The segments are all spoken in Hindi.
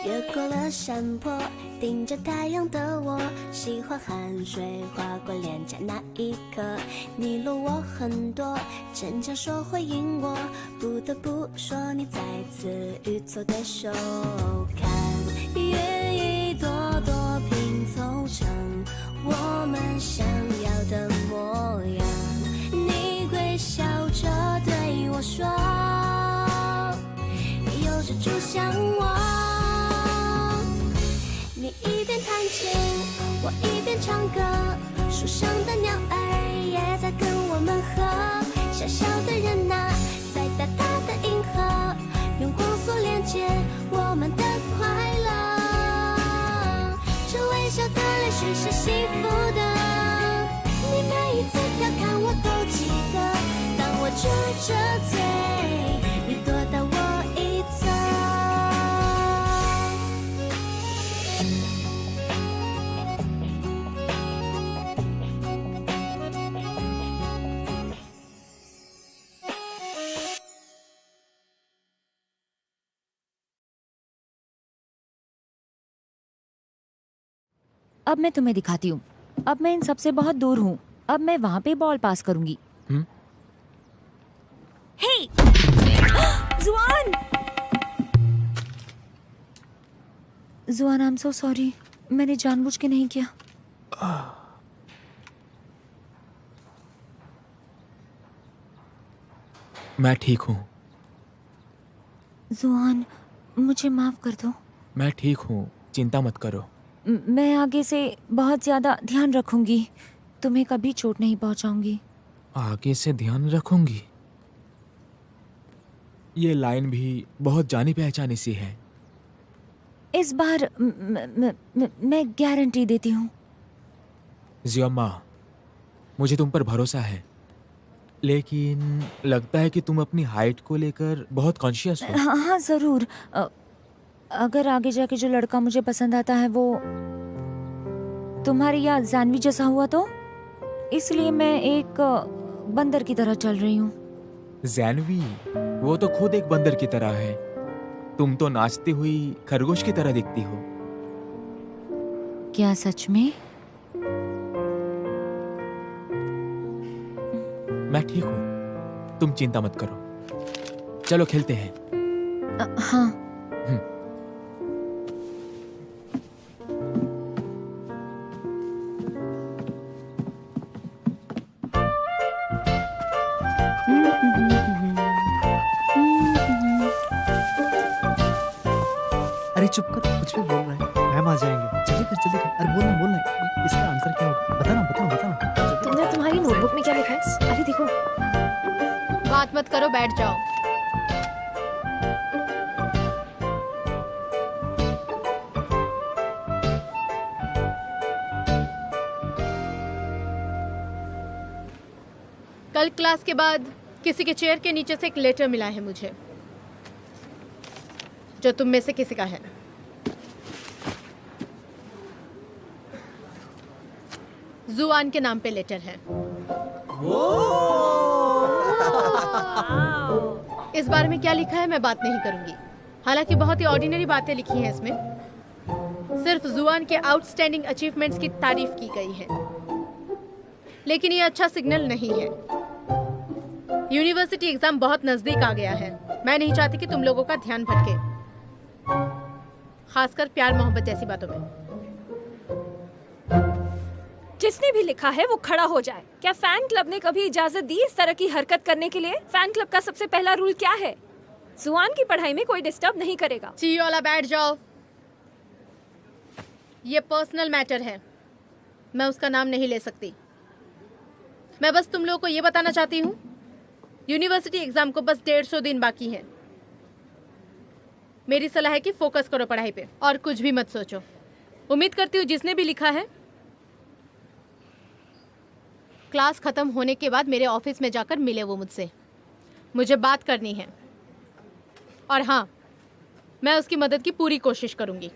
越过了山坡，顶着太阳的我，喜欢汗水划过脸颊那一刻。你落我很多，逞强说回应我，不得不说你再次与错对手。看云一朵朵拼凑成我们想要的模样。你微笑着对我说，有着主向往。你一边弹琴，我一边唱歌，树上的鸟儿也在跟我们和。小小的人啊，在大大的银河，用光速连接我们的快乐。这微笑的泪水是幸福的，你每一次调侃我都记得。当我撅着嘴，你躲到我一侧。अब मैं तुम्हें दिखाती हूँ। अब मैं इन सबसे बहुत दूर हूँ। अब मैं वहाँ पे बॉल पास करूंगी। हे! जुआन! जुआन, आई एम सो सॉरी। मैंने जानबूझ के नहीं किया। मैं ठीक हूँ। जुआन, मुझे माफ कर दो। मैं ठीक हूँ, चिंता मत करो। मैं आगे से बहुत ज्यादा ध्यान रखूंगी। तुम्हें कभी चोट नहीं पहुंचाऊंगी। आगे से ध्यान रखूंगी। ये लाइन भी बहुत जानी पहचानी सी है। इस बार मैं गारंटी देती हूँ। जियोमा, मुझे तुम पर भरोसा है, लेकिन लगता है कि तुम अपनी हाइट को लेकर बहुत कॉन्शियस हो। हाँ हाँ जरूर। अगर आगे जाके जो लड़का मुझे पसंद आता है वो तुम्हारी या जानवी जैसा हुआ तो, इसलिए मैं एक बंदर की तरह चल रही हूँ। जानवी, वो तो खुद एक बंदर की तरह है। तुम तो नाचती हुई खरगोश की तरह दिखती हो। क्या सच में? मैं ठीक हूँ, तुम चिंता मत करो। चलो खेलते हैं। हाँ। अरे चुप कर, कुछ भी बोल रहा है। मैम आ जाएंगे। जल्दी कर जल्दी कर। अरे बोलना बोलना, इसका आंसर क्या होगा? बताना बताना बताना। तुमने तुम्हारी नोटबुक में क्या लिखा है? अरे देखो। बात मत करो, बैठ जाओ। कल क्लास के बाद किसी के चेयर के नीचे से एक लेटर मिला है मुझे, जो तुम में से किसी का है। जुआन के नाम पे लेटर है। इस बारे में क्या लिखा है मैं बात नहीं करूंगी। हालांकि बहुत ही ऑर्डिनरी बातें लिखी हैं इसमें। सिर्फ जुआन के आउटस्टैंडिंग अचीवमेंट्स की तारीफ की गई है। लेकिन ये अच्छा सिग्नल नहीं है। यूनिवर्सिटी एग्जाम बहुत नजदीक आ गया है। मैं नहीं चाहती कि तुम लोगों का ध्यान भटके, खासकर प्यार मोहब्बत जैसी बातों में। जिसने भी लिखा है वो खड़ा हो जाए। क्या फैन क्लब ने कभी इजाजत दी इस तरह की हरकत करने के लिए? फैन क्लब का सबसे पहला रूल क्या है? जुआन की पढ़ाई में कोई डिस्टर्ब नहीं करेगा। चीयो वाला बैठ जाओ। ये पर्सनल मैटर है, मैं उसका नाम नहीं ले सकती। मैं बस तुम लोगों को ये बताना चाहती हूँ, यूनिवर्सिटी एग्जाम को बस 150 दिन बाकी है। मेरी सलाह है कि फोकस करो पढ़ाई पे और कुछ भी मत सोचो। उम्मीद करती हूँ जिसने भी लिखा है क्लास खत्म होने के बाद मेरे ऑफिस में जाकर मिले वो मुझसे। मुझे बात करनी है और हाँ, मैं उसकी मदद की पूरी कोशिश करूंगी।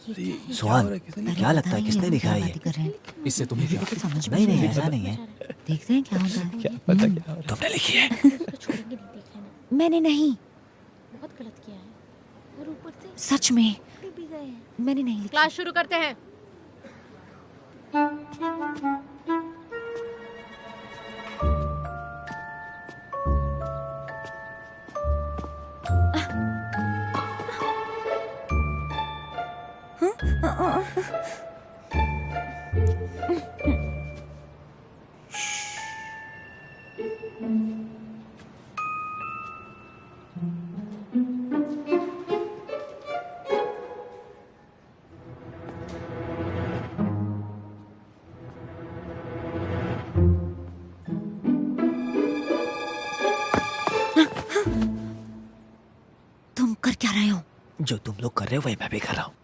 सुहान, क्या लगता है किसने लिखा है ये? कर रहे हैं इससे तुम्हें क्या? समझ में नहीं ऐसा नहीं है। देखते हैं क्या होता है। क्या पता क्या हो रहा तुमने लिखी है? छोड़ेंगे नहीं, देख लेना। मैंने नहीं, बहुत गलत किया है। और ऊपर से सच में भी गए हैं। मैंने नहीं लिखा। क्लास शुरू करते हैं। तुम कर क्या रहे हो? जो तुम लोग कर रहे हो वही मैं भी कर रहा हूँ।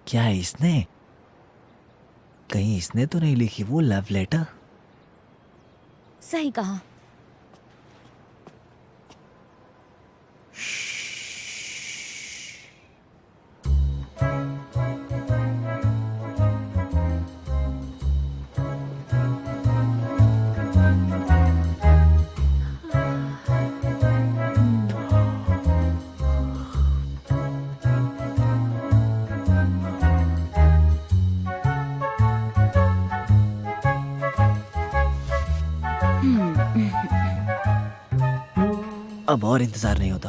क्या है इसने? कहीं इसने तो नहीं लिखी वो लव लेटर? सही कहा। अब और इंतजार नहीं होता।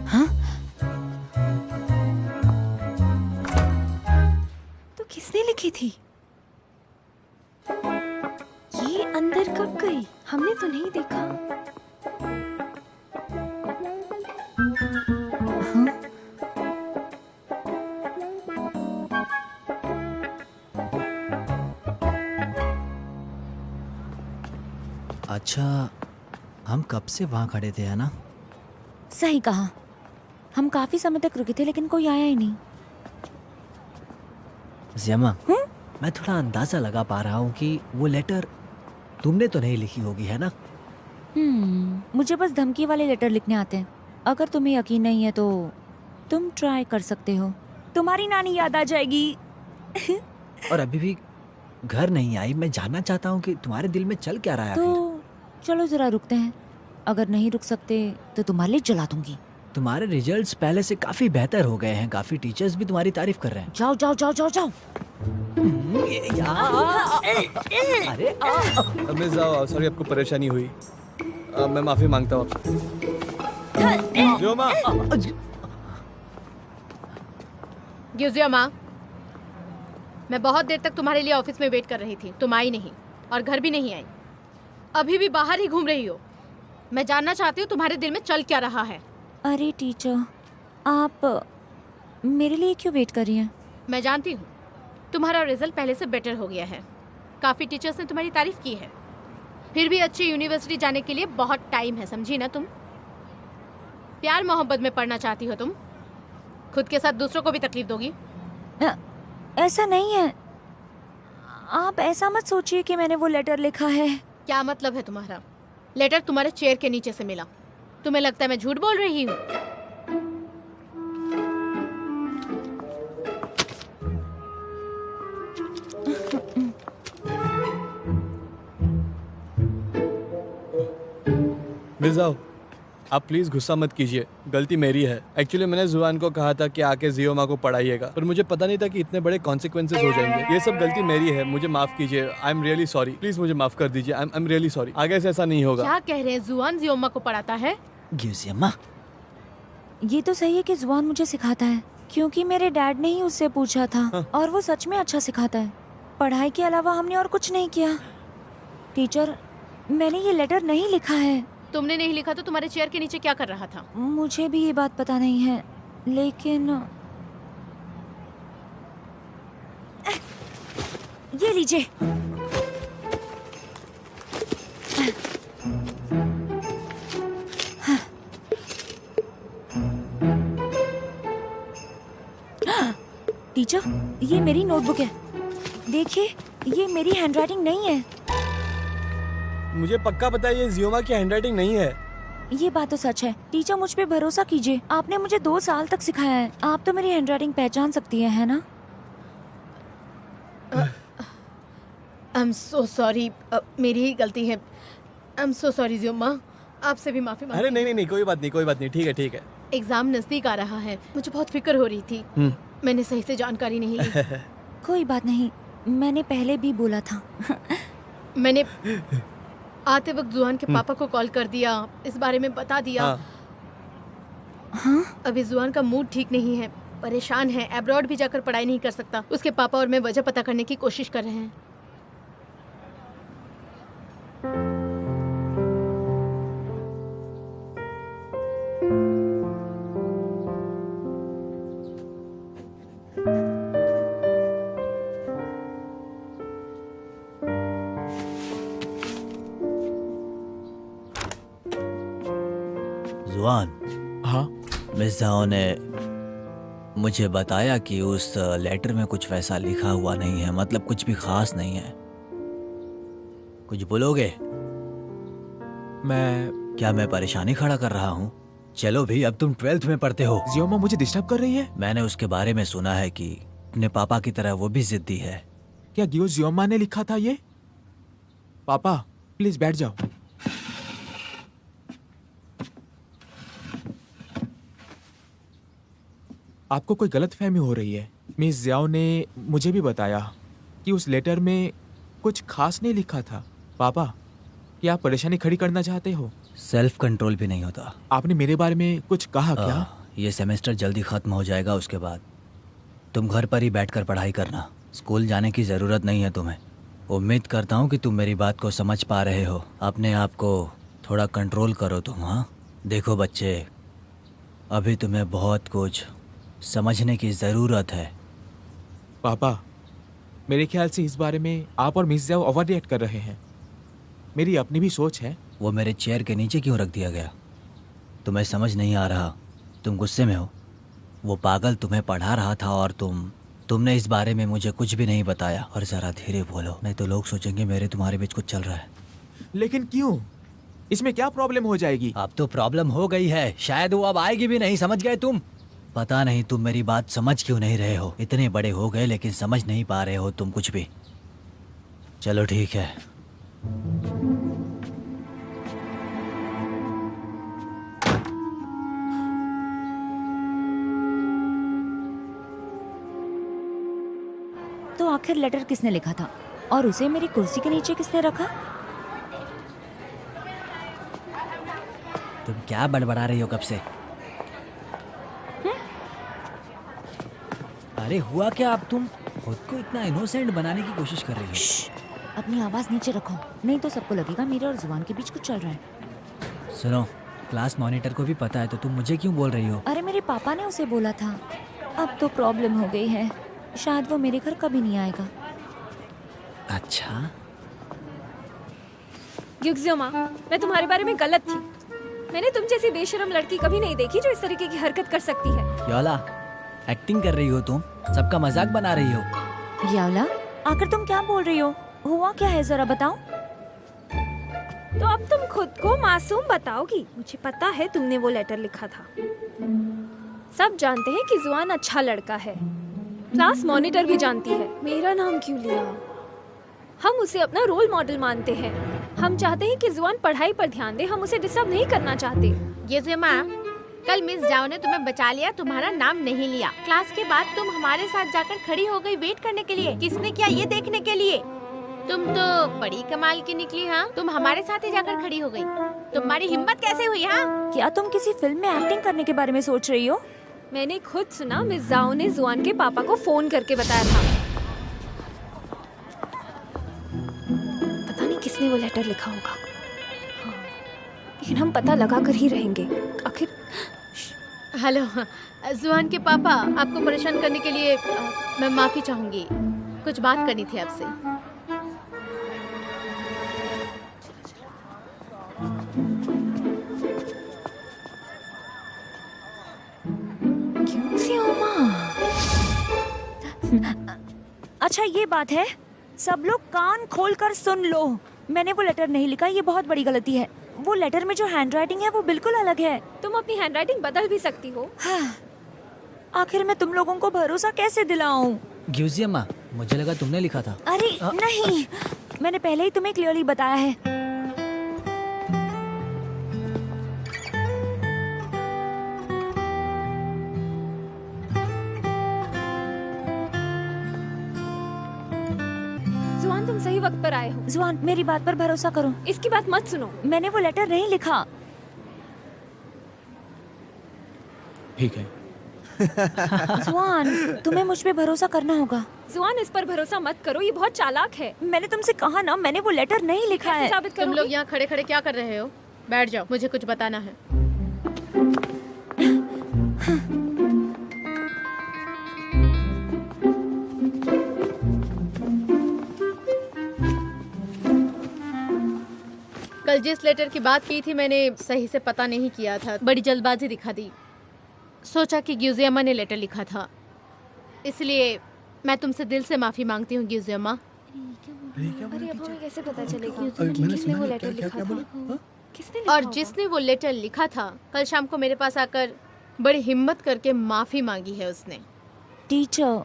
हाँ? तो किसने लिखी थी? ये अंदर कब गई? हमने तो नहीं देखा। अच्छा, हम कब से वहां खड़े थे, है ना? सही कहा। हम काफी समय तक रुके थे लेकिन कोई आया ही नहीं। ज़ियमा, मैं थोड़ा अंदाजा लगा पा रहा हूँ कि वो लेटर तुमने तो नहीं लिखी होगी, है ना? मुझे बस धमकी वाले लेटर लिखने आते हैं। अगर तुम्हें यकीन नहीं है तो तुम ट्राई कर सकते हो। तुम्हारी नानी याद आ जाएगी। और अभी भी घर नहीं आई। मैं जानना चाहता हूँ कि तुम्हारे दिल में चल क्या रहा है आखिर? तो चलो जरा रुकते हैं। अगर नहीं रुक सकते तो तुम्हारे लिए जला दूंगी। तुम्हारे रिजल्ट्स पहले से काफी बेहतर हो गए हैं। काफी टीचर्स भी तुम्हारी तारीफ कर रहे हैं। जाओ जाओ जाओ जाओ जाओ। अरे मिस सॉरी आपको परेशानी हुई। मैं माफी मांगता हूँ आपसे। ज़ियोमा, गियोजियामा, मैं बहुत देर तक तुम्हारे लिए ऑफिस में वेट कर रही थी। तुम आई नहीं और घर भी नहीं आई। अभी भी बाहर ही घूम रही हो। मैं जानना चाहती हूँ तुम्हारे दिल में चल क्या रहा है। अरे टीचर, आप मेरे लिए क्यों वेट कर रही हैं? मैं जानती हूँ तुम्हारा रिजल्ट पहले से बेटर हो गया है। काफ़ी टीचर्स ने तुम्हारी तारीफ की है। फिर भी अच्छी यूनिवर्सिटी जाने के लिए बहुत टाइम है, समझी ना तुम? प्यार मोहब्बत में पढ़ना चाहती हो तुम। खुद के साथ दूसरों को भी तकलीफ दोगी। ऐसा नहीं है। आप ऐसा मत सोचिए कि मैंने वो लेटर लिखा है। क्या मतलब है तुम्हारा? लेटर तुम्हारे चेयर के नीचे से मिला। तुम्हें लगता है मैं झूठ बोल रही हूँ? मिस आप प्लीज गुस्सा मत कीजिए। गलती मेरी है। एक्चुअली मैंने जुआन को कहा था कि आके ज़ियोमा को पढ़ाइएगा, पर मुझे पता नहीं था कि इतने बड़े कॉन्सिक्वेंसेस हो जाएंगे। ये सब गलती मेरी है, मुझे माफ कीजिए। I am really sorry. Please मुझे माफ कर दीजिए। I am really sorry. आगे से ऐसा नहीं होगा। क्या कह रहे हैं? जुआन ज़ियोमा को पढ़ाता है? गियोजियामा, ये तो सही है कि जुआन मुझे सिखाता है, क्योंकि मेरे डैड ने ही उससे पूछा था। और वो सच में अच्छा सिखाता है। पढ़ाई के अलावा हमने और कुछ नहीं किया। टीचर, मैंने ये लेटर नहीं लिखा है। तुमने नहीं लिखा तो तुम्हारे चेयर के नीचे क्या कर रहा था? मुझे भी ये बात पता नहीं है, लेकिन ये लीजिए। टीचर, ये मेरी नोटबुक है। देखिए, ये मेरी हैंडराइटिंग नहीं है। मुझे पक्का पता है ये जियोमा की हैंडराइटिंग नहीं है। ये बात तो सच है। टीचर, मुझ पे भरोसा कीजिए। आपने मुझे 2 साल तक सिखाया है। आप तो मेरी हैंडराइटिंग पहचान सकती है ना? आई एम सो सॉरी, मेरी ही गलती है। आई एम सो सॉरी जियोमा, आपसे भी माफी अरे मांगती नहीं, कोई बात नहीं, ठीक है। हूँ। एग्जाम नजदीक आ रहा है, मुझे बहुत फिक्र हो रही थी। मैंने सही से जानकारी नहीं ली। कोई बात नहीं, मैंने पहले भी बोला था। मैंने आते वक्त जुआन के पापा को कॉल कर दिया, इस बारे में बता दिया। हाँ? अभी जुआन का मूड ठीक नहीं है, परेशान है, अब्रॉड भी जाकर पढ़ाई नहीं कर सकता। उसके पापा और मैं वजह पता करने की कोशिश कर रहे हैं। जुआन, हाँ मिस झाओ ने मुझे बताया कि उस लेटर में कुछ वैसा लिखा हुआ नहीं है, मतलब कुछ भी खास नहीं है। कुछ बोलोगे? क्या मैं परेशानी खड़ा कर रहा हूँ? चलो भी, अब तुम 12th में पढ़ते हो। जियोमा मुझे डिस्टर्ब कर रही है। मैंने उसके बारे में सुना है कि अपने पापा की तरह वो भी जिद्दी है। क्या गियो जियोमा ने लिखा था ये? पापा प्लीज बैठ जाओ। आपको कोई गलतफहमी हो रही है। मिस जियाओ ने मुझे भी बताया कि उस लेटर में कुछ खास नहीं लिखा था। पापा, क्या आप परेशानी खड़ी करना चाहते हो? सेल्फ कंट्रोल भी नहीं होता। आपने मेरे बारे में कुछ कहा क्या? ये सेमेस्टर जल्दी खत्म हो जाएगा, उसके बाद तुम घर पर ही बैठकर पढ़ाई करना। स्कूल जाने की ज़रूरत नहीं है तुम्हें। उम्मीद करता हूँ कि तुम मेरी बात को समझ पा रहे हो। अपने आप को थोड़ा कंट्रोल करो तुम। हाँ देखो बच्चे, अभी तुम्हें बहुत कुछ समझने की ज़रूरत है। पापा, मेरे ख्याल से इस बारे में आप और मिस जियाओ ओवर रिएक्ट कर रहे हैं। मेरी अपनी भी सोच है। वो मेरे चेयर के नीचे क्यों रख दिया गया? तुम्हें समझ नहीं आ रहा? तुम गुस्से में हो? वो पागल तुम्हें पढ़ा रहा था और तुमने इस बारे में मुझे कुछ भी नहीं बताया। और ज़रा धीरे बोलो, नहीं तो लोग सोचेंगे मेरे तुम्हारे बीच कुछ चल रहा है। लेकिन क्यों? इसमें क्या प्रॉब्लम हो जाएगी? अब तो प्रॉब्लम हो गई है, शायद वो अब आएगी भी नहीं। समझ गए तुम? पता नहीं तुम मेरी बात समझ क्यों नहीं रहे हो। इतने बड़े हो गए लेकिन समझ नहीं पा रहे हो तुम कुछ भी। चलो ठीक है। तो आखिर लेटर किसने लिखा था और उसे मेरी कुर्सी के नीचे किसने रखा? तुम क्या बड़बड़ा रही हो कब से? अरे हुआ क्या? अब तुम खुद को इतना इनोसेंट बनाने की कोशिश कर रही हो। अपनी आवाज नीचे रखो, नहीं तो सबको लगेगा मेरे और जुबान के बीच कुछ चल रहा है। सुनो, क्लास मॉनिटर को भी पता है तो तुम मुझे क्यों बोल रही हो? अरे मेरे पापा ने उसे बोला था। अब तो प्रॉब्लम हो गई है, शायद वो मेरे घर कभी नहीं आएगा। अच्छा, युक्जियोमा, मैं तुम्हारे बारे में गलत थी। मैंने तुम जैसी बेशरम लड़की कभी नहीं देखी जो इस तरीके की हरकत कर सकती है। योला, एक्टिंग कर रही हो तुम, सबका मजाक बना रही हो। यावला, आखिर तुम क्या बोल रही हो? हुआ क्या है, जरा बताओ। तो अब तुम खुद को मासूम बताओगी? मुझे पता है तुमने वो लेटर लिखा था। सब जानते हैं कि जुआन अच्छा लड़का है, क्लास मॉनिटर भी जानती है। मेरा नाम क्यों लिया? हम उसे अपना रोल मॉडल मानते हैं। हम चाहते हैं कि जुआन पढ़ाई पर ध्यान दे, हम उसे डिस्टर्ब नहीं करना चाहते। ये जियोमा, कल मिस जाओ ने तुम्हें बचा लिया, तुम्हारा नाम नहीं लिया। क्लास के बाद तुम हमारे साथ जाकर खड़ी हो गई वेट करने के लिए। किसने किया ये देखने के लिए? तुम तो बड़ी कमाल की निकली। हाँ, तुम हमारे साथ ही जाकर खड़ी हो गई। तुम्हारी हिम्मत कैसे हुई? हाँ, क्या तुम किसी फिल्म में एक्टिंग करने के बारे में सोच रही हो? मैंने खुद सुना, मिस जाओ ने जुआन के पापा को फोन करके बताया था। पता नहीं किसने वो लेटर लिखा होगा। हाँ, लेकिन हम पता लगा कर ही रहेंगे। आखिर हेलो जुआन के पापा, आपको परेशान करने के लिए मैं माफी चाहूंगी। कुछ बात करनी थी आपसे। अच्छा ये बात है, सब लोग कान खोलकर सुन लो। मैंने वो लेटर नहीं लिखा, ये बहुत बड़ी गलती है। वो लेटर में जो हैंडराइटिंग है वो बिल्कुल अलग है। तुम अपनी हैंडराइटिंग बदल भी सकती हो। हाँ, आखिर मैं तुम लोगों को भरोसा कैसे दिलाऊं? ग्यूजी अम्मा, मुझे लगा तुमने लिखा था। अरे नहीं, मैंने पहले ही तुम्हें क्लियरली बताया है। जुआन, तुम सही वक्त पर आए हो। जुआन, मेरी बात पर भरोसा करो। इसकी बात मत सुनो। मैंने वो लेटर नहीं लिखा। ठीक है। जुआन, तुम्हें मुझ पे भरोसा करना होगा। जुआन, इस पर भरोसा मत करो, ये बहुत चालाक है। मैंने तुमसे कहा ना, मैंने वो लेटर नहीं लिखा कैसे है। साबित तुम करोगी? लोग यहाँ खड़े खड़े क्या कर रहे हो? बैठ जाओ, मुझे कुछ बताना है। कल जिस लेटर की बात की थी मैंने सही से पता नहीं किया था, बड़ी जल्दबाजी दिखा दी। सोचा कि ग्यूजी अम्मा ने लेटर लिखा था, इसलिए मैं तुमसे दिल से माफी मांगती हूँ ग्यूजी अम्मा। अरे अब हमें कैसे पता चलेगा मैंने कि किसने सुना वो नहीं, लेटर क्या- लिखा क्या था? बोला? किसने लिखा और होगा? जिसने वो लेटर लिखा था कल शाम को मेरे पास आकर बड़ी हिम्मत करके माफी मांगी है उसने। टीचर,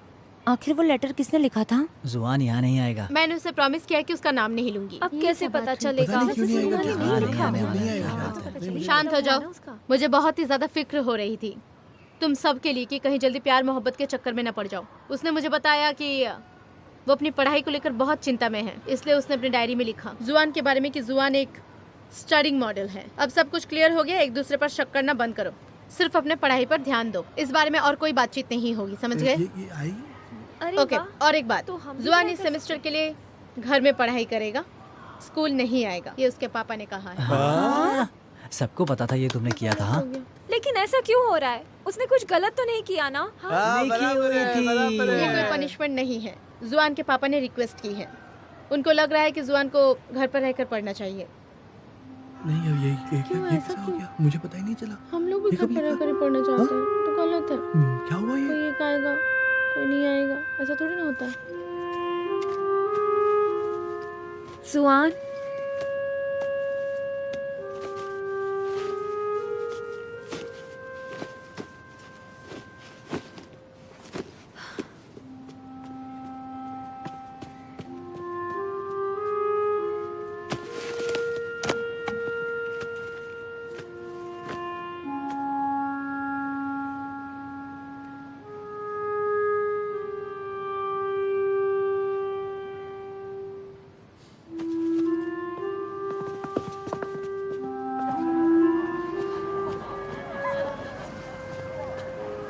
आखिर वो लेटर किसने लिखा था? जुआन यहाँ नहीं आएगा। मैंने उसे प्रॉमिस किया कि उसका नाम नहीं लूंगी। अब कैसे पता चलेगा? पता नहीं क्यों नहीं आएगा, जुआन ने क्या नहीं बात लिखा है? होगा। नहीं आएगा, हाँ, नहीं पता आएगा। चलेगा। शांत हो लेटर जाओ, होगा ना उसका। मुझे बहुत ही ज्यादा फिक्र हो रही थी तुम सब के लिए कि कहीं जल्दी प्यार मोहब्बत के चक्कर में न पड़ जाओ। उसने मुझे बताया कि वो अपनी पढ़ाई को लेकर बहुत चिंता में है, इसलिए उसने अपनी डायरी में लिखा जुआन के बारे में कि जुआन एक स्टडिंग मॉडल है। अब सब कुछ क्लियर हो गया, एक दूसरे पर शक करना बंद करो, सिर्फ अपने पढ़ाई पर ध्यान दो। इस बारे में और कोई बातचीत नहीं होगी, समझ गए? ये आई? अरे ओके, वाह, और एक बात, तो हम भी जुआन क्या इस कर सेमेस्टर के लिए घर में पढ़ाई करेगा, स्कूल नहीं आएगा, ये उसके पापा ने कहा है। हाँ, सबको पता था ये तुमने किया था। हाँ? लेकिन ऐसा क्यों हो रहा है? उसने कुछ गलत तो नहीं किया ना? हाँ? लिखी हुई थी। ये कोई पनिशमेंट नहीं है, जुआन के पापा ने रिक्वेस्ट की है। उनको लग रहा है कि जुआन को घर पर रहकर पढ़ना चाहिए। नहीं अब ये कैसा हो गया? मुझे पता ही नहीं चला। हम लोग भी ये घर कब पर लिखा? रहकर पढ़ना चाहते हैं, तो गलत है। क्या हुआ ये? कोई एक आएगा, कोई नहीं आएगा, ऐसा थोड़ी ना होता है। जुआन,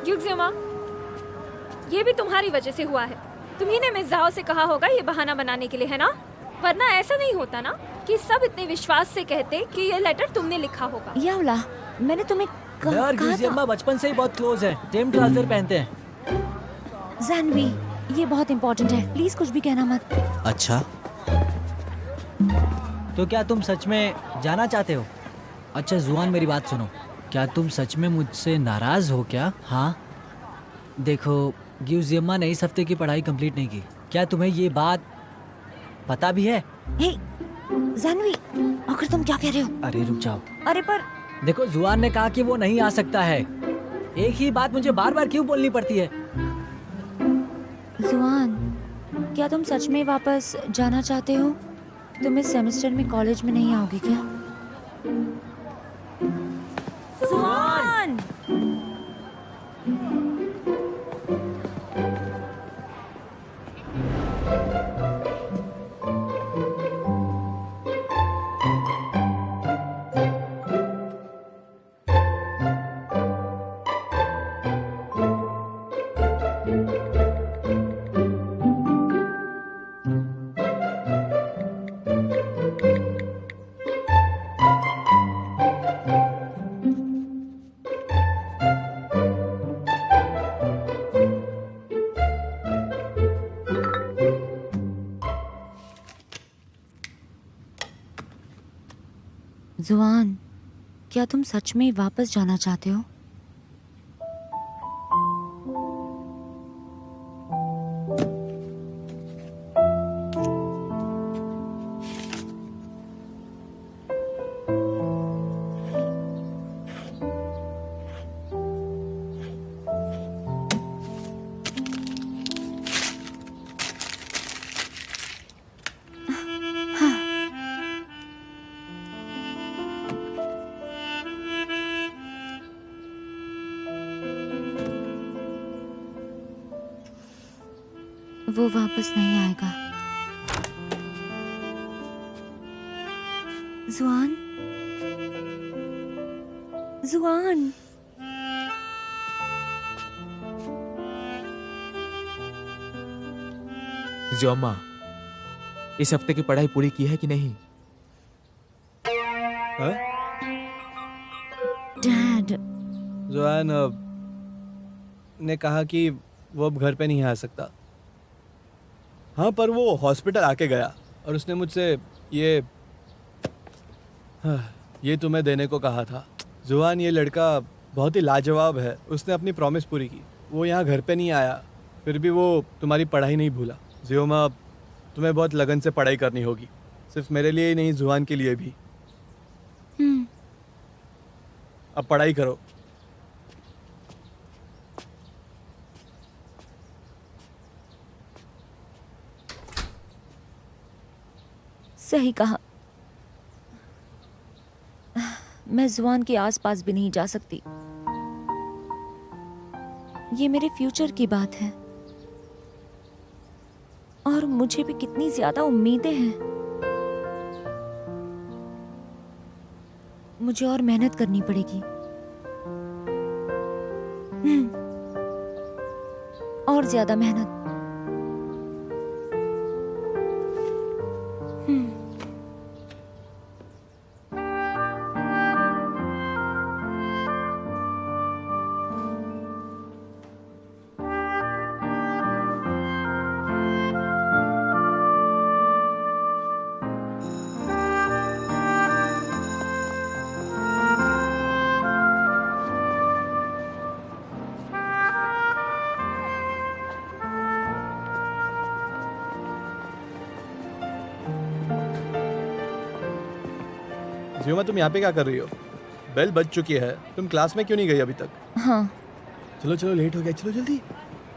युक्जिमा, ये भी तुम्हारी वजह से हुआ है। तुम्ही ने मिस जाओ से कहा होगा ये बहाना बनाने के लिए, है ना? वरना ऐसा नहीं होता ना कि सब इतने विश्वास से कहते कि ये लेटर तुमने लिखा होगा। यावला, मैंने तुम्हें मैं और कहा ग्यूजी था। अम्मा बचपन से ही बहुत क्लोज हैं। सेम ट्राउजर पहनते हैं। जानवी, ये बहुत इम्पोर्टेंट है, प्लीज कुछ भी कहना मत। अच्छा, तो क्या तुम सच में जाना चाहते हो? अच्छा जुआन, मेरी बात सुनो, क्या तुम सच में मुझसे नाराज हो क्या? हाँ, देखो ग्यूजी अम्मा ने इस हफ्ते की पढ़ाई कंप्लीट नहीं की। क्या तुम्हें ये बात पता भी है? हे, जानवी, आखिर तुम क्या कह रहे हो? अरे रुक जाओ। अरे पर देखो जुआन ने कहा कि वो नहीं आ सकता है। एक ही बात मुझे बार बार क्यों बोलनी पड़ती है? जुआन, क्या तुम सच में वापस जाना चाहते हो? तुम इस सेमेस्टर में कॉलेज में नहीं आओगे क्या? जुआन! जुआन, क्या तुम सच में वापस जाना चाहते हो? वो वापस नहीं आएगा। जुआन, जुआन। जियोमा, इस हफ्ते की पढ़ाई पूरी की है कि नहीं? हाँ? डैड, जुआन ने कहा कि वो अब घर पे नहीं आ सकता। हाँ, पर वो हॉस्पिटल आके गया और उसने मुझसे ये तुम्हें देने को कहा था। जुआन, ये लड़का बहुत ही लाजवाब है। उसने अपनी प्रॉमिस पूरी की। वो यहाँ घर पे नहीं आया, फिर भी वो तुम्हारी पढ़ाई नहीं भूला। जियोमा, तुम्हें बहुत लगन से पढ़ाई करनी होगी, सिर्फ मेरे लिए ही नहीं, जुआन के लिए भी। अब पढ़ाई करो। सही कहा। मैं जुआन के आसपास भी नहीं जा सकती। ये मेरे फ्यूचर की बात है और मुझे भी कितनी ज्यादा उम्मीदें हैं। मुझे और मेहनत करनी पड़ेगी। और ज्यादा मेहनत। जियोमा, तुम यहाँ पे क्या कर रही हो? बेल बज चुकी है, तुम क्लास में क्यों नहीं गई अभी तक? हाँ। चलो चलो, लेट हो गया, चलो जल्दी।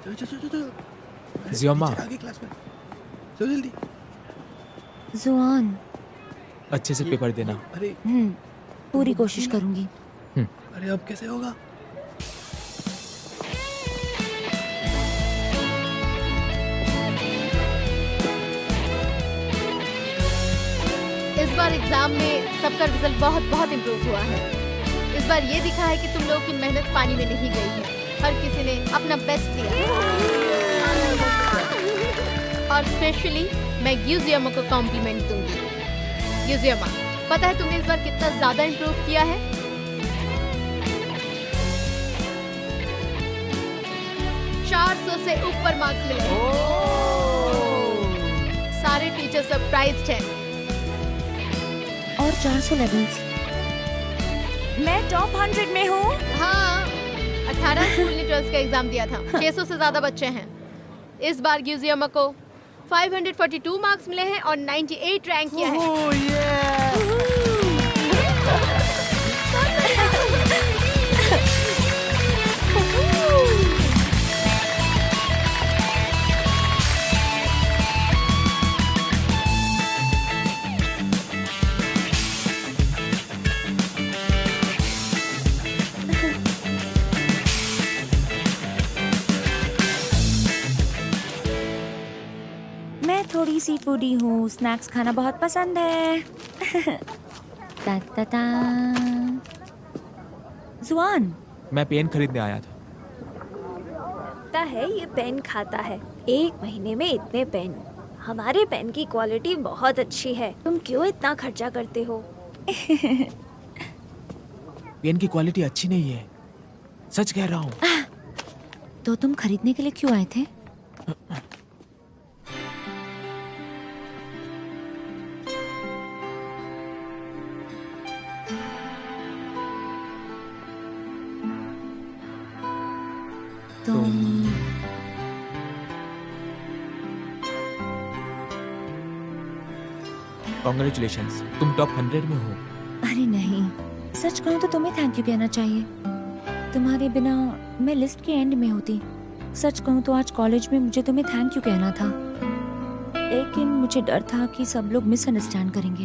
चलो चलो चलो चलो। जियोमा, आगे क्लास में, चलो जल्दी। जुआन, अच्छे से पेपर देना। अरे पूरी कोशिश करूंगी। अरे अब कैसे होगा? इस बार एग्जाम में सबका रिजल्ट बहुत बहुत इम्प्रूव हुआ है। इस बार ये दिखा है कि तुम लोगों की मेहनत पानी में नहीं गई है। हर किसी ने अपना बेस्ट दिया और स्पेशली मैं यूजियमा को कॉम्प्लीमेंट दूंगी। यूजियमा, पता है तुमने इस बार कितना ज्यादा इम्प्रूव किया है? से ऊपर मार्क्स मिले। सारे टीचर सरप्राइज्ड हैं। और 400 लेवल्स। मैं टॉप 100 में हूँ। हाँ, 18 स्कूल ने 12th का एग्जाम दिया था। 600 से ज्यादा बच्चे हैं। इस बार यूजियमा को 542 मार्क्स मिले हैं और 98 रैंक किया है। मैं थोड़ी सी फूडी हूँ, स्नैक्स खाना बहुत पसंद है। ता ता ता। जुआन, मैं पेन खरीदने आया था। लगता है ये पेन खाता है। 1 महीने में इतने पेन। हमारे पेन की क्वालिटी बहुत अच्छी है। तुम क्यों इतना खर्चा करते हो? पेन की क्वालिटी अच्छी नहीं है, सच कह रहा हूँ। तो तुम खरीदने के लिए क्यों आए थे? कॉन्ग्रेचुलेशंस, तुम टॉप 100 में हो। अरे नहीं, सच कहूँ तो तुम्हें थैंक यू कहना चाहिए। तुम्हारे बिना मैं लिस्ट के एंड में होती। सच कहूँ तो आज कॉलेज में मुझे तुम्हें थैंक यू कहना था, लेकिन मुझे डर था कि सब लोग मिसअंडरस्टैंड करेंगे।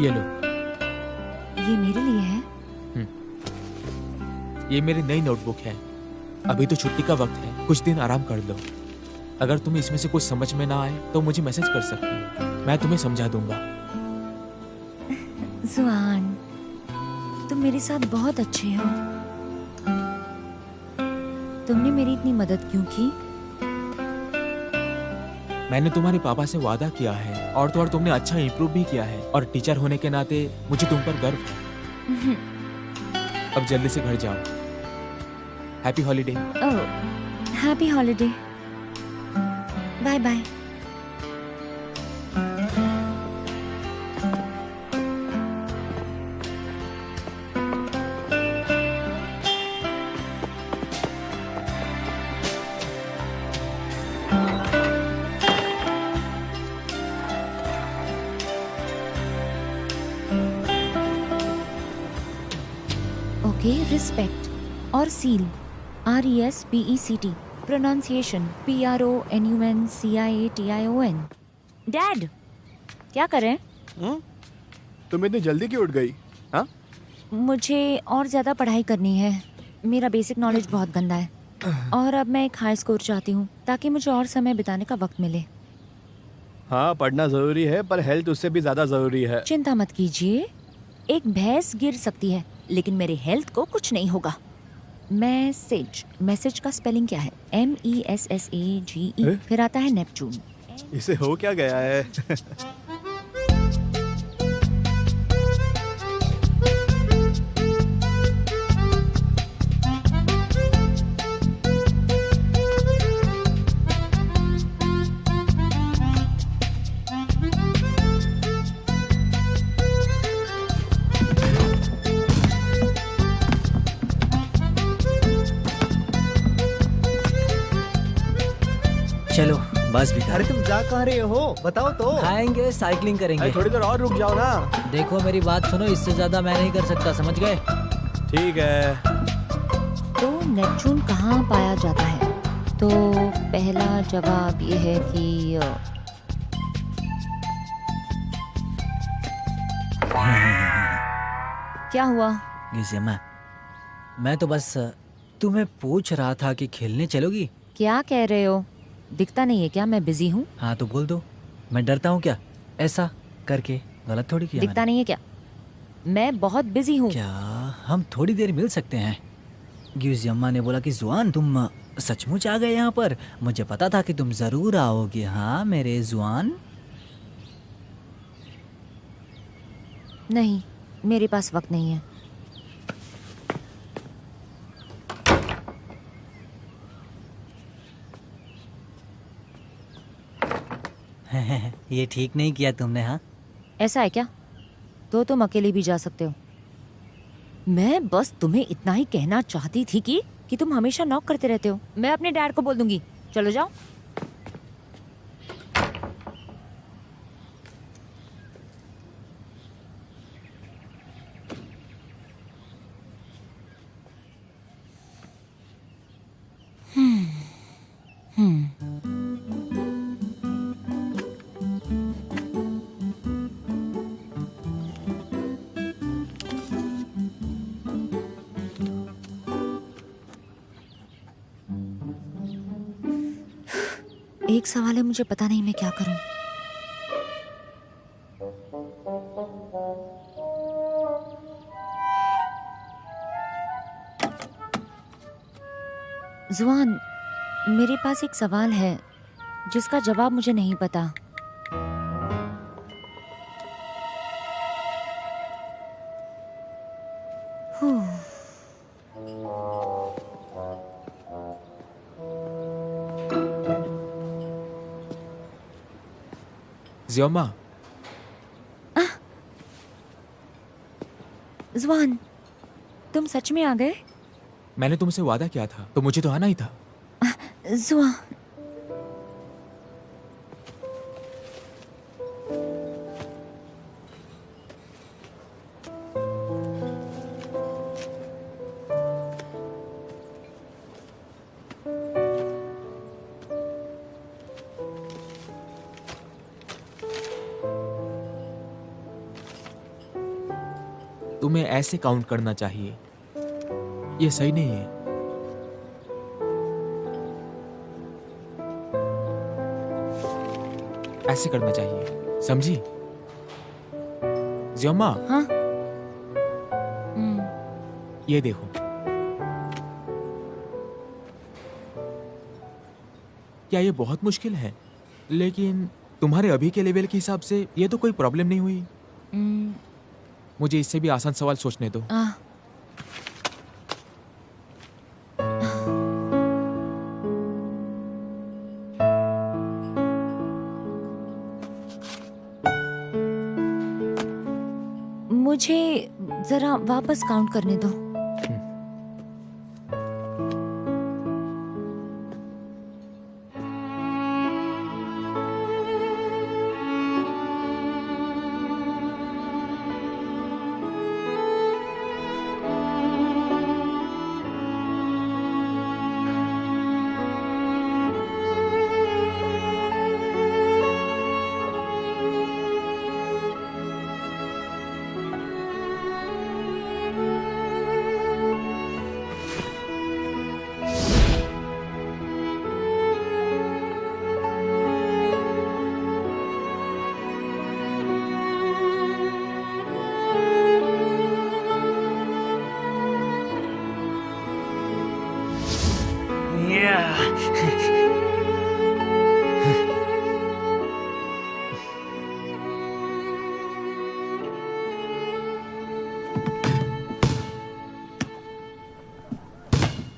ये लो। ये मेरे लिए है? ये मेरी नई नोटबुक है। अभी तो छुट्टी का वक्त है, कुछ दिन आराम कर लो। अगर तुम्हें इसमें से कुछ समझ में ना आए तो मुझे मैसेज कर सकती हो, मैं तुम्हें समझा दूंगा। जुआन, तुम मेरे साथ बहुत अच्छे हो। तुमने मेरी इतनी मदद क्यों की? मैंने तुम्हारे पापा से वादा किया है और तो और तुमने अच्छा इम्प्रूव भी किया है, और टीचर होने के नाते मुझे तुम पर गर्व है। अब जल्दी से घर जाओ। Happy holiday. Oh, happy holiday. Bye bye. Okay, respect और सील, RESPECT, प्रोनाउंसिएशन PRONUNCIATION। डैड, क्या कर रहे हैं? तुम इतनी जल्दी क्यों उठ गई? हाँ, मुझे और ज़्यादा पढ़ाई करनी है। मेरा बेसिक नॉलेज बहुत गंदा है और अब मैं एक हाई स्कोर चाहती हूँ ताकि मुझे और समय बिताने का वक्त मिले। हाँ, पढ़ना जरूरी है पर हेल्थ उससे भी ज्यादा जरूरी है। चिंता मत कीजिए, एक भैंस गिर सकती है लेकिन मेरे हेल्थ को कुछ नहीं होगा। मैसेज, मैसेज का स्पेलिंग क्या है? MESSAGE, फिर आता है नेपच्यून। इसे हो क्या गया है? चलो बस भी अरे तुम जा कहाँ रहे हो, बताओ तो। खाएंगे, साइकिलिंग करेंगे। अरे थोड़ी देर और रुक जाओ ना। देखो मेरी बात सुनो, इससे ज्यादा मैं नहीं कर सकता, समझ गए? ठीक है। तो नेपच्यून कहाँ पाया जाता है? तो पहला जवाब ये है कि क्या हुआ? गिज़िमा, मैं तो बस तुम्हें पूछ रहा था कि खेलने चलोगी? क्या कह रहे हो? दिखता नहीं है क्या मैं बिजी हूँ? हाँ तो बोल दो, मैं डरता हूँ क्या? ऐसा करके गलत थोड़ी किया दिखता नहीं है क्या मैं बहुत बिजी हूँ? क्या हम थोड़ी देर मिल सकते हैं? गिज़ी अम्मा ने बोला कि जुआन तुम सचमुच आ गए यहाँ पर, मुझे पता था कि तुम जरूर आओगे। हाँ मेरे जुआन। नहीं, मेरे पास वक्त नहीं है। ये ठीक नहीं किया तुमने। हाँ ऐसा है क्या? तो तुम अकेले भी जा सकते हो। मैं बस तुम्हें इतना ही कहना चाहती थी कि तुम हमेशा नॉक करते रहते हो। मैं अपने डैड को बोल दूंगी। चलो जाओ। एक सवाल है, मुझे पता नहीं मैं क्या करूं। जुआन, मेरे पास एक सवाल है जिसका जवाब मुझे नहीं पता। जियोमा, जुआन, तुम सच में आ गए? मैंने तुमसे वादा किया था तो मुझे तो आना ही था। जुआन, तुम्हें ऐसे काउंट करना चाहिए। ये सही नहीं है। ऐसे करना चाहिए, समझी? जियोमा, हाँ। ये देखो। क्या ये बहुत मुश्किल है? लेकिन तुम्हारे अभी के लेवल के हिसाब से ये तो कोई प्रॉब्लम नहीं हुई। मुझे इससे भी आसान सवाल सोचने दो। मुझे जरा वापस काउंट करने दो।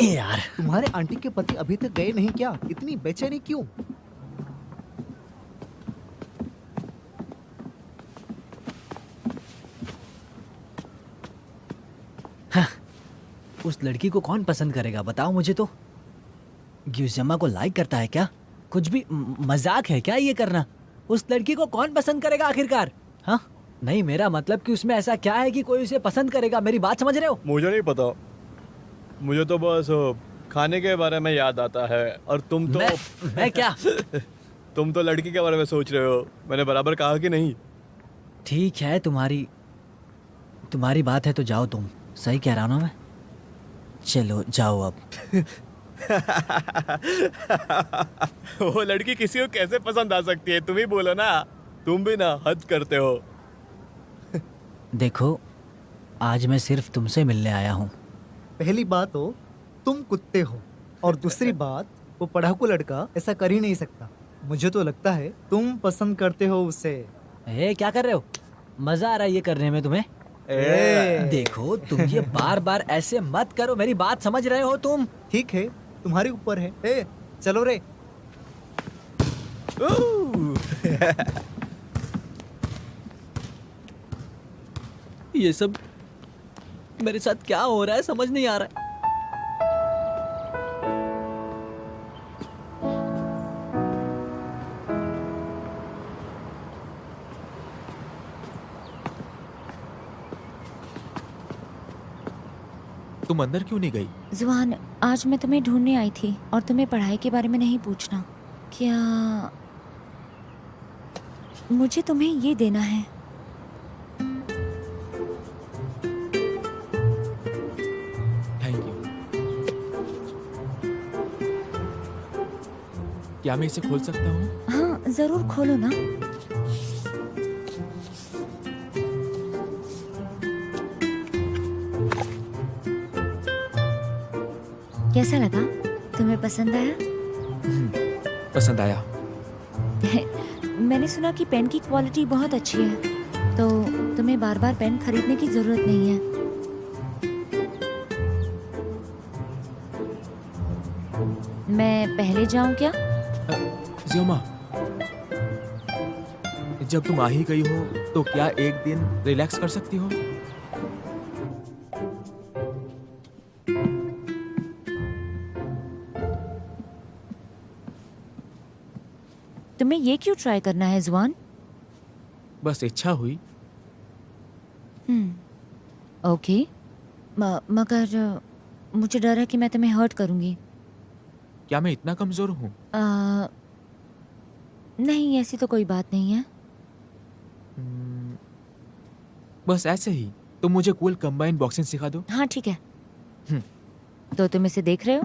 यार, तुम्हारे आंटी के पति अभी तक गए नहीं क्या? इतनी बेचैनी क्यों? उस लड़की को कौन पसंद करेगा बताओ मुझे तो। ग्यूजम्मा को लाइक करता है क्या? कुछ भी मजाक है क्या ये करना? उस लड़की को कौन पसंद करेगा आखिरकार? हाँ, नहीं, मेरा मतलब कि उसमें ऐसा क्या है कि कोई उसे पसंद करेगा? मेरी बात समझ रहे हो? मुझे नहीं पता, मुझे तो बस खाने के बारे में याद आता है। और तुम तो मैं क्या? तुम तो लड़की के बारे में सोच रहे हो। मैंने बराबर कहा कि नहीं? ठीक है, तुम्हारी बात है तो जाओ तुम। सही कह रहा हूँ ना मैं? चलो जाओ अब। वो लड़की किसी को कैसे पसंद आ सकती है? तुम ही बोलो ना। तुम भी ना हद करते हो। देखो, आज मैं सिर्फ तुमसे मिलने आया हूँ। पहली बात तो तुम कुत्ते हो, और दूसरी बात वो पढ़ाकू लड़का ऐसा कर ही नहीं सकता। मुझे तो लगता है तुम पसंद करते हो उसे। क्या कर रहे हो? मजा आ रहा है ये करने में तुम्हें? देखो, तुम ये बार बार ऐसे मत करो। मेरी बात समझ रहे हो तुम? ठीक है, तुम्हारे ऊपर है। चलो रे। ये सब मेरे साथ क्या हो रहा है समझ नहीं आ रहा है। तुम अंदर क्यों नहीं गई? जुआन, आज मैं तुम्हें ढूंढने आई थी और तुम्हें पढ़ाई के बारे में नहीं पूछना। क्या मुझे तुम्हें ये देना है? Thank you. क्या मैं इसे खोल सकता हूँ? हाँ, जरूर खोलो ना। कैसा लगा? तुम्हें पसंद आया? पसंद आया। मैंने सुना कि पेन की क्वालिटी बहुत अच्छी है, तो तुम्हें बार बार पेन खरीदने की जरूरत नहीं है। मैं पहले जाऊं क्या? जियोमा, जब तुम आ ही गई हो तो क्या एक दिन रिलैक्स कर सकती हो? तुम्हें ये क्यों ट्राई करना है जुआन? बस इच्छा हुई। ओके, मगर मुझे डर है कि मैं तुम्हें हर्ट करूंगी। क्या मैं इतना कमजोर हूँ? नहीं, ऐसी तो कोई बात नहीं है। बस ऐसे ही। तुम मुझे कूल कंबाइन बॉक्सिंग सिखा दो। हाँ ठीक है। तो तुम इसे देख रहे हो?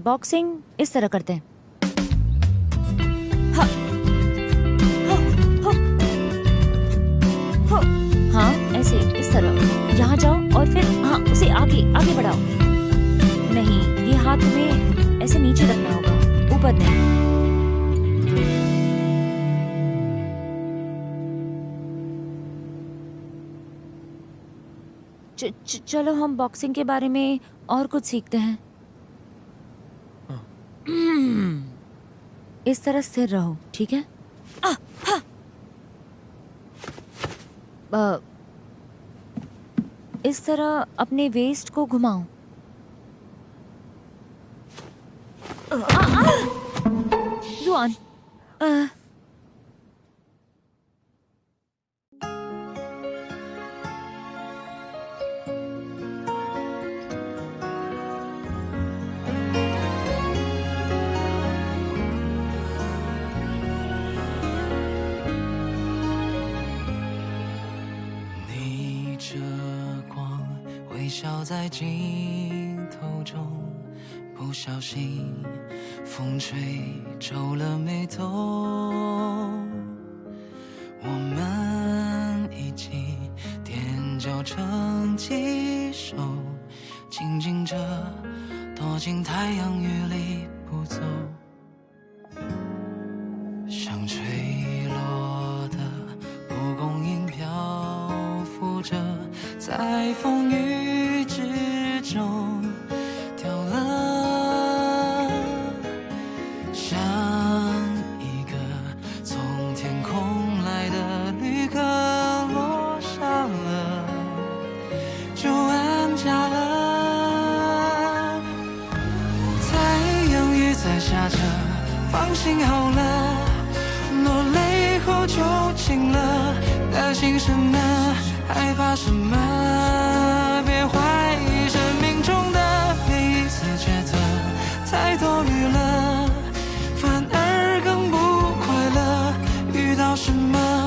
बॉक्सिंग इस तरह करते हैं। हाँ, हाँ, हाँ, हाँ, हाँ, ऐसे इस तरह यहाँ जाओ और फिर हाँ उसे आगे आगे बढ़ाओ। नहीं, ये हाथ तुम्हें ऐसे नीचे रखना होगा, ऊपर नहीं। चलो हम बॉक्सिंग के बारे में और कुछ सीखते हैं। इस तरह स्थिर रहो, ठीक है? इस तरह अपने वेस्ट को घुमाओ। जुआन,逆着光，微笑在镜头中，不小心风吹皱了眉头。我们一起踮脚成几首，静静着躲进太阳雨里不走，像吹落的蒲公英漂浮着，在风雨之中掉了，像一个从天空来的旅客落下了，就安家了。太阳也在下着，放心好了，落泪后就晴了。担心什么？害怕什么？别怀疑生命中的每一次抉择，太多虑了，反而更不快乐。遇到什么？